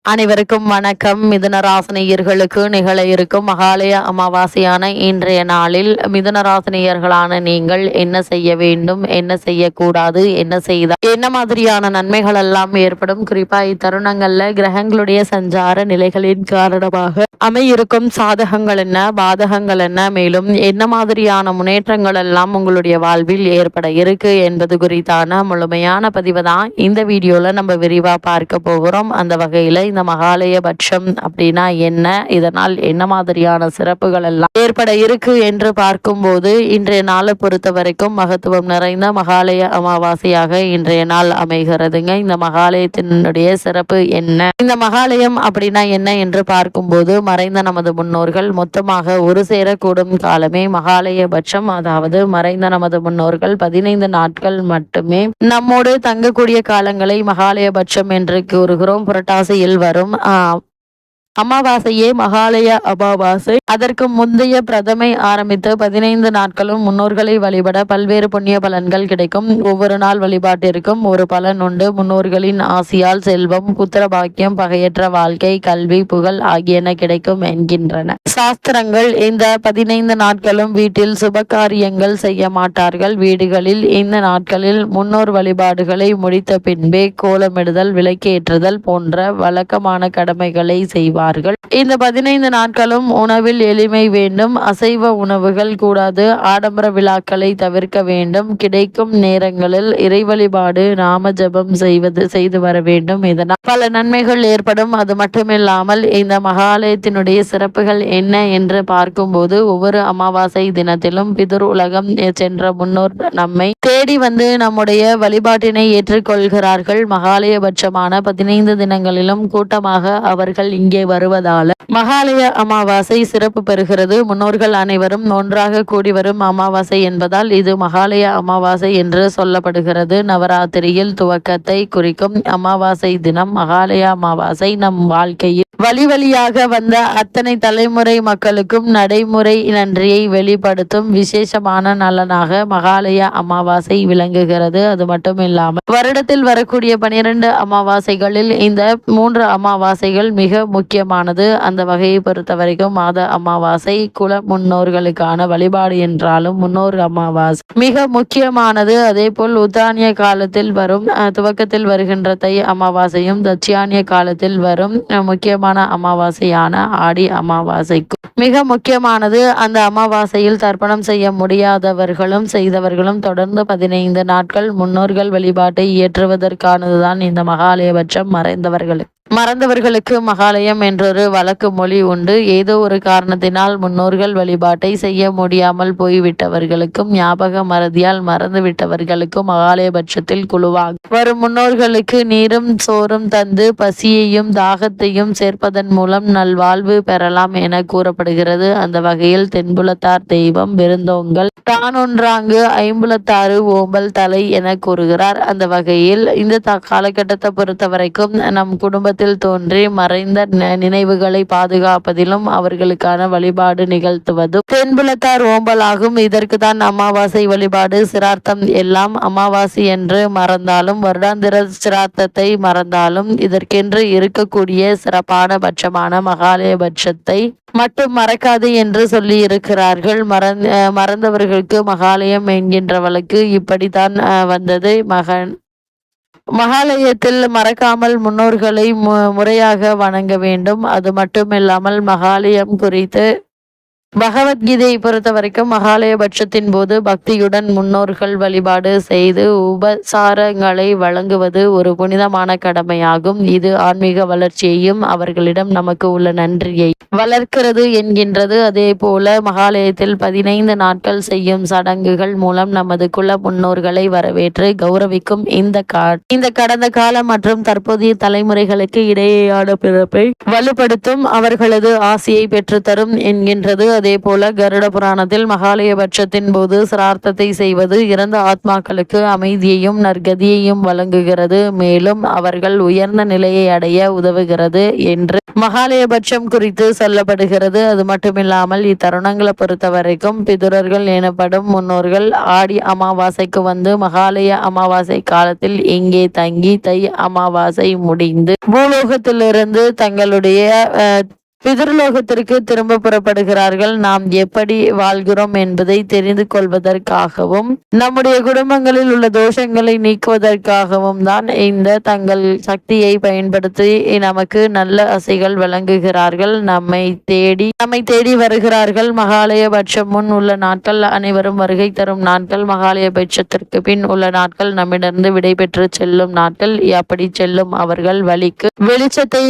அனைவருக்கும் வணக்கம். மிதுன ராசினியர்களுக்கு நிகழ இருக்கும் மகாலய அமாவாசையான இன்றைய நாளில் மிதுன ராசினியர்களான நீங்கள் என்ன செய்ய வேண்டும், என்ன செய்யக்கூடாது, என்ன செய்தால் என்ன மாதிரியான நன்மைகள் எல்லாம் ஏற்படும், குறிப்பா இத்தருணங்கள்ல கிரகங்களுடைய சஞ்சார நிலைகளின் காரணமாக அமையிருக்கும் சாதகங்கள் என்ன, பாதகங்கள் என்ன, மேலும் என்ன மாதிரியான முன்னேற்றங்கள் எல்லாம் உங்களுடைய வாழ்வில் ஏற்பட இருக்கு என்பது குறித்தான முழுமையான பதிவு தான் இந்த வீடியோல நம்ம விரிவா பார்க்க போகிறோம். அந்த வகையில இந்த மகாலயபட்சம் அப்படின்னா என்ன, இதனால் என்ன மாதிரியான சிறப்புகள் எல்லாம் ஏற்பட இருக்கு என்று பார்க்கும்போது இன்றைய நாளை பொறுத்த வரைக்கும் மகத்துவம் நிறைந்த மகாலய அமாவாசையாக இன்றைய நாள் அமைகிறதுங்க. இந்த மகாலயத்தினுடைய சிறப்பு என்ன, இந்த மகாலயம் அப்படின்னா என்ன என்று பார்க்கும்போது மறைந்த நமது முன்னோர்கள் மொத்தமாக ஒரு சேரக்கூடும் காலமே மகாலயபட்சம். அதாவது மறைந்த நமது முன்னோர்கள் 15 நாட்கள் மட்டுமே நம்மோடு தங்கக்கூடிய காலங்களை மகாலயபட்சம் என்று கூறுகிறோம். புரட்டாசியில் வரும் அமாவாசையே மகாலய அமாவாசை. அதற்கு முந்தைய பிரதமை ஆரம்பித்து 15 நாட்களும் முன்னோர்களை வழிபட பல்வேறு புண்ணிய பலன்கள் கிடைக்கும். ஒவ்வொரு நாள் வழிபாட்டிற்கும் ஒரு பலன் உண்டு. முன்னோர்களின் ஆசியால் செல்வம், புத்திர பாக்கியம், பகையற்ற வாழ்க்கை, கல்வி, புகழ் ஆகியன கிடைக்கும் என்கின்றன சாஸ்திரங்கள். இந்த 15 நாட்களும் வீட்டில் சுபகாரியங்கள் செய்ய மாட்டார்கள். வீடுகளில் இந்த நாட்களில் முன்னோர் வழிபாடுகளை முடித்த பின்பே கோலமிடுதல், விளக்கேற்றுதல் போன்ற வழக்கமான கடமைகளை செய்வார். இந்த 15 நாட்களும் உணவில் எளிமை வேண்டும். அசைவ உணவுகள் கூடாது. ஆடம்பர விழாக்களை தவிர்க்க வேண்டும். கிடைக்கும் நேரங்களில் இறை வழிபாடு, நாம ஜபம் செய்து வர வேண்டும். இதனால் பல நன்மைகள் ஏற்படும். அது மட்டுமில்லாமல் இந்த மகாலயத்தினுடைய சிறப்புகள் என்ன என்று பார்க்கும்போது ஒவ்வொரு அமாவாசை தினத்திலும் பிதுர் உலகம் சென்ற முன்னோர் நம்மை தேடி வந்து நம்முடைய வழிபாட்டினை ஏற்றுக்கொள்கிறார்கள். மகாலயபட்சமான 15 தினங்களிலும் கூட்டமாக அவர்கள் இங்கே வருவதால மகாலய அமாவாசை சிறப்பு பெறுகிறது. முன்னோர்கள் அனைவரும் ஒன்றாக கூடி வரும் அமாவாசை என்பதால் இது மகாலய அமாவாசை என்று சொல்லப்படுகிறது. நவராத்திரியில் துவக்கத்தை குறிக்கும் அமாவாசை தினம் மகாலய அமாவாசை நம் வாழ்க்கையில் வழியாக வந்த அத்தனை தலைமுறை மக்களுக்கும் நடைமுறை நன்றியை வெளிப்படுத்தும் விசேஷமான நலனாக மகாலய அமாவாசை விளங்குகிறது. அது மட்டும் இல்லாமல் வருடத்தில் வரக்கூடிய 12 அமாவாசைகளில் இந்த 3 அமாவாசைகள் மிக முக்கியமானது. அந்த வகையை பொறுத்த வரைக்கும் மாத அமாவாசை குல முன்னோர்களுக்கான வழிபாடு என்றாலும் முன்னோர் அமாவாசை மிக முக்கியமானது. அதே போல் உத்தானிய காலத்தில் வரும் துவக்கத்தில் வருகின்ற தை அமாவாசையும் தட்சியானிய காலத்தில் வரும் முக்கியமான அமாவாசையான ஆடி அமாவாசைக்கு மிக முக்கியமானது. அந்த அமாவாசையில் தர்ப்பணம் செய்ய முடியாதவர்களும் செய்தவர்களும் தொடர்ந்து 15 நாட்கள் முன்னோர்கள் வழிபாட்டை இயற்றுவதற்கானதுதான் இந்த மகாலயபட்சம். மறந்தவர்களுக்கு மகாலயம் என்றொரு வழக்கு மொழி உண்டு. ஏதோ ஒரு காரணத்தினால் முன்னோர்கள் வழிபாட்டை செய்ய முடியாமல் போய்விட்டவர்களுக்கும் ஞாபக மறதியால் மறந்து விட்டவர்களுக்கும் மகாலயபட்சத்தில் குழுவாக வரும் முன்னோர்களுக்கு நீரும் சோறும் தந்து பசியையும் தாகத்தையும் சேர்ப்பதன் மூலம் நல்வாழ்வு பெறலாம் என கூறப்படுகிறது. அந்த வகையில் தென்புலத்தார் தெய்வம் விருந்தோங்கல் தானொன்றாங்கு ஐம்புலத்தாறு ஓம்பல் தலை என கூறுகிறார். அந்த வகையில் இந்த காலகட்டத்தை பொறுத்த வரைக்கும் நம் குடும்பத்தில் தோன்றி மறைந்த நினைவுகளை பாதுகாப்பதிலும் அவர்களுக்கான வழிபாடு நிகழ்த்துவதும் தென்புலத்தார் ஓம்பலாகும். இதற்கு தான் அமாவாசை வழிபாடு சிரார்த்தம். எல்லாம் அமாவாசை என்று மறந்தாலும் வருடாந்திர சிரார்த்தத்தை மறந்தாலும் இதற்கென்று இருக்கக்கூடிய சிறப்பான பட்சமான மகாலயபட்சத்தை மட்டும் மறக்காது என்று சொல்லி இருக்கிறார்கள். மறந்தவர்களுக்கு மகாலயம் என்கின்ற வழக்கு இப்படித்தான் வந்தது. மகாலயத்தில் மறக்காமல் முன்னோர்களை முறையாக வணங்க வேண்டும். அது மட்டுமில்லாமல் மகாலயம் குறித்து பகவத்கீதையை பொறுத்த வரைக்கும் மகாலயபட்சத்தின் போது பக்தியுடன் முன்னோர்கள் வழிபாடு செய்து உபசாரங்களை வழங்குவது ஒரு புனிதமான கடமையாகும். இது ஆன்மீக வளர்ச்சியையும் அவர்களிடம் நமக்கு உள்ள நன்றியை வளர்க்கிறது என்கின்றது. அதே போல மகாலயத்தில் 15 நாட்கள் செய்யும் சடங்குகள் மூலம் நமது குல முன்னோர்களை வரவேற்று கௌரவிக்கும் இந்த கடந்த கால மற்றும் தற்போதைய தலைமுறைகளுக்கு இடையேயான பிறப்பை வலுப்படுத்தும், அவர்களது ஆசையை பெற்றுத்தரும் என்கின்றது. அதே போல கருட புராணத்தில் மகாலயபட்சத்தின் போது சிரார்த்தத்தை செய்வது இறந்த ஆத்மாக்களுக்கு அமைதியையும் நற்கதியையும் வழங்குகிறது, மேலும் அவர்கள் உயர்ந்த நிலையை அடைய உதவுகிறது என்று மகாலயபட்சம் குறித்து சொல்லப்படுகிறது. அது மட்டுமில்லாமல் இத்தருணங்களை பொறுத்த வரைக்கும் பிதுரர்கள் எனப்படும் முன்னோர்கள் ஆடி அமாவாசைக்கு வந்து மகாலய அமாவாசை காலத்தில் இங்கே தங்கி தை அமாவாசை முடிந்து பூலோகத்திலிருந்து தங்களுடைய பிதர்லோகத்திற்கு திரும்ப புறப்படுகிறார்கள். நாம் எப்படி வாழ்கிறோம் என்பதை தெரிந்து கொள்வதற்காகவும் நம்முடைய குடும்பங்களில் உள்ள தோஷங்களை நீக்குவதற்காகவும் தான் இந்த தங்கள் சக்தியை பயன்படுத்தி நமக்கு நல்ல அசைகள் வழங்குகிறார்கள். நம்மை தேடி வருகிறார்கள். மகாலயபட்சம் முன் உள்ள நாட்கள் அனைவரும் வருகை தரும் நாட்கள். மகாலயபட்சத்திற்கு பின் உள்ள நாட்கள் நம்மிடமிருந்து விடைபெற்று செல்லும் நாட்கள். அப்படி செல்லும் அவர்கள் வழிக்கு வெளிச்சத்தை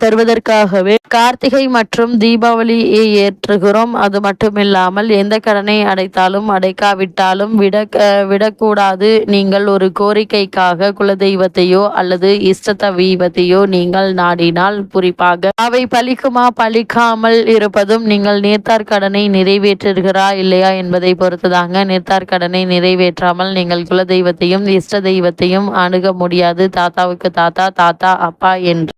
தருவதற்காகவே கார்த்திகை மற்றும் தீபாவளியை ஏற்றுகிறோம். அது மட்டுமில்லாமல் எந்த கடனை அடைத்தாலும் அடைக்காவிட்டாலும் விடக்கூடாது. நீங்கள் ஒரு கோரிக்கைக்காக குலதெய்வத்தையோ அல்லது இஷ்ட தெய்வத்தையோ நீங்கள் நாடினால் குறிப்பாக அவை பலிக்குமா பலிக்காமல் இருப்பதும் நீங்கள் நேர்த்தார் கடனை நிறைவேற்றுகிறா இல்லையா என்பதை பொறுத்துதாங்க. நேர்த்தார் கடனை நிறைவேற்றாமல் நீங்கள் குலதெய்வத்தையும் இஷ்ட தெய்வத்தையும் அணுக முடியாது. தாத்தாவுக்கு தாத்தா, தாத்தா அப்பா என்று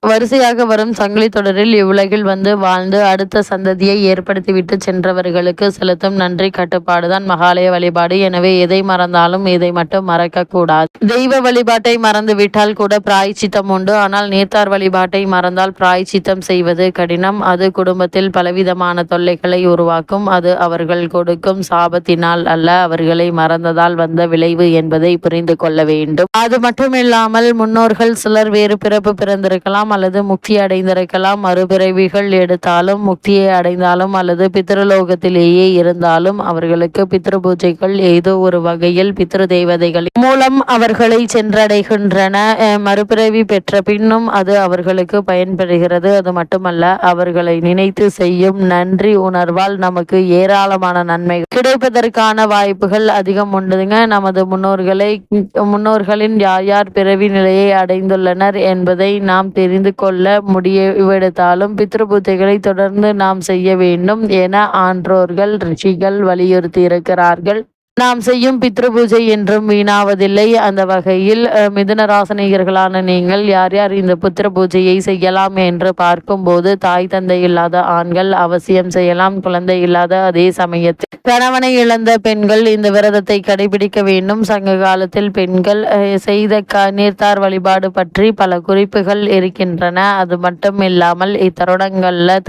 வரிசையாக வரும் சங்கிலி தொடரில் இவ்வுலகில் வந்து வாழ்ந்து அடுத்த சந்ததியை ஏற்படுத்திவிட்டு சென்றவர்களுக்கு செலுத்தும் நன்றி கட்டுப்பாடுதான் மகாலய வழிபாடு. எனவே எதை மறந்தாலும் இதை மட்டும் மறக்க கூடாது. தெய்வ வழிபாட்டை மறந்து விட்டால் கூட பிராய்ச்சித்தம் உண்டு. ஆனால் நேர்த்தார் வழிபாட்டை மறந்தால் பிராய்ச்சித்தம் செய்வது கடினம். அது குடும்பத்தில் பலவிதமான தொல்லைகளை உருவாக்கும். அது அவர்கள் கொடுக்கும் சாபத்தினால் அல்ல, அவர்களை மறந்ததால் வந்த விளைவு என்பதை புரிந்து கொள்ள வேண்டும். அது மட்டுமில்லாமல் முன்னோர்கள் சிலர் வேறு பிறப்பு பிறந்திருக்கலாம் அல்லது முக்தி அடைந்திருக்கலாம். மறுபிறவிகள் எடுத்தாலும் முக்தியை அடைந்தாலும் அல்லது பித்ருலோகத்திலேயே இருந்தாலும் அவர்களுக்கு பித்ரு பூஜைகள் ஏதோ ஒரு வகையில் பித்ரு தேவதைகளின் மூலம் அவர்களை சென்றடைகின்றன. மறுபிறவி பெற்ற பின்னும் அது அவர்களுக்கு பயன்படுகிறது. அது மட்டுமல்ல, அவர்களை நினைத்து செய்யும் நன்றி உணர்வால் நமக்கு ஏராளமான நன்மைகள் கிடைப்பதற்கான வாய்ப்புகள் அதிகம் உண்டுங்க. நமது முன்னோர்களின் யார் பிறவி நிலையை அடைந்துள்ளனர் என்பதை நாம் தெரிந்து கொள்ள முடிவெடுத்தாலும் பித்ரு பூஜைகளை தொடர்ந்து நாம் செய்ய வேண்டும் என ஆன்றோர்கள் ரிஷிகள் வலியுறுத்தி இருக்கிறார்கள். நாம் செய்யும் பித்ரு பூஜை என்றும் வீணாவதில்லை. அந்த வகையில் மிதுன ராசினியர்களான நீங்கள் யார் யார் இந்த புத்திர பூஜையை செய்யலாம் என்று பார்க்கும்போது, தாய் தந்தை இல்லாத ஆண்கள் அவசியம் செய்யலாம். குழந்தை இல்லாத அதே சமயத்தில் கணவனை இழந்த பெண்கள் இந்த விரதத்தை கடைபிடிக்க வேண்டும். சங்க காலத்தில் பெண்கள் செய்த நீர்த்தார் வழிபாடு பற்றி பல குறிப்புகள் இருக்கின்றன. அது மட்டும் இல்லாமல் இத்தருணங்கள்ல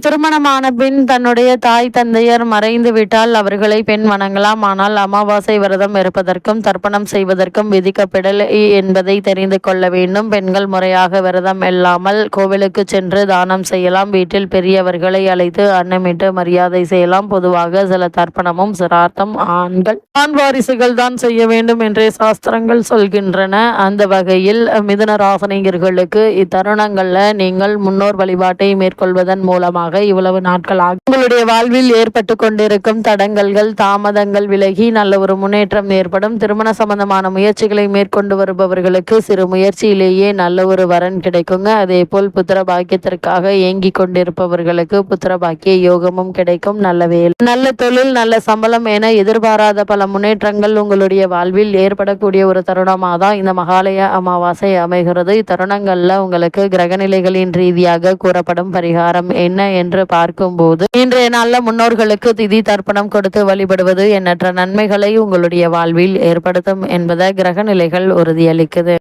திருமணமான பின் தன்னுடைய தாய் தந்தையர் மறைந்து விட்டால் அவர்களை பெண் வணங்கலாம். ஆனால் அமாவாசை விரதம் இருப்பதற்கும் தர்ப்பணம் செய்வதற்கும் விதிக்கப்படல் என்பதை தெரிந்து கொள்ள வேண்டும். பெண்கள் முறையாக விரதம் இல்லாமல் கோவிலுக்கு சென்று தானம் செய்யலாம். வீட்டில் பெரியவர்களை அழைத்து அன்னமிட்டு மரியாதை செய்யலாம். பொதுவாக சில தர்ப்பணமும் சிரார்த்தம் ஆண் வாரிசுகள் தான் செய்ய வேண்டும் என்றே சாஸ்திரங்கள் சொல்கின்றன. அந்த வகையில் மிதுன ராசினியர்களுக்கு இத்தருணங்கள்ல நீங்கள் முன்னோர் வழிபாட்டை மேற்கொள்வதன் மூலமாக இவ்வளவு நாட்களாக உங்களுடைய வாழ்வில் ஏற்பட்டு கொண்டிருக்கும் தடங்கல்கள் தாமதங்கள் விலகி நல்ல ஒரு முன்னேற்றம் ஏற்படும். திருமண சம்பந்தமான முயற்சிகளை மேற்கொண்டு வருபவர்களுக்கு சிறு முயற்சியிலேயே நல்ல ஒரு வரன் கிடைக்குங்க. அதே போல் புத்திர பாக்கியத்திற்காக ஏங்கி கொண்டிருப்பவர்களுக்கு புத்திர பாக்கிய யோகமும் கிடைக்கும். நல்ல வேலை, நல்ல தொழில், நல்ல சம்பளம் என எதிர்பாராத பல முன்னேற்றங்கள் உங்களுடைய வாழ்வில் ஏற்படக்கூடிய ஒரு தருணமாக தான் இந்த மகாலய அமாவாசை அமைகிறது. இத்தருணங்கள்ல உங்களுக்கு கிரகநிலைகளின் ரீதியாக கூறப்படும் பரிகாரம் என்ன என்று பார்க்கும்போது, இன்றைய நாளில் முன்னோர்களுக்கு திதி தர்ப்பணம் கொடுத்து வழிபடுவது எண்ணற்ற நன்மைகளை உங்களுடைய வாழ்வில் ஏற்படுத்தும் என்பதை கிரக நிலைகள் உறுதியளிக்குது.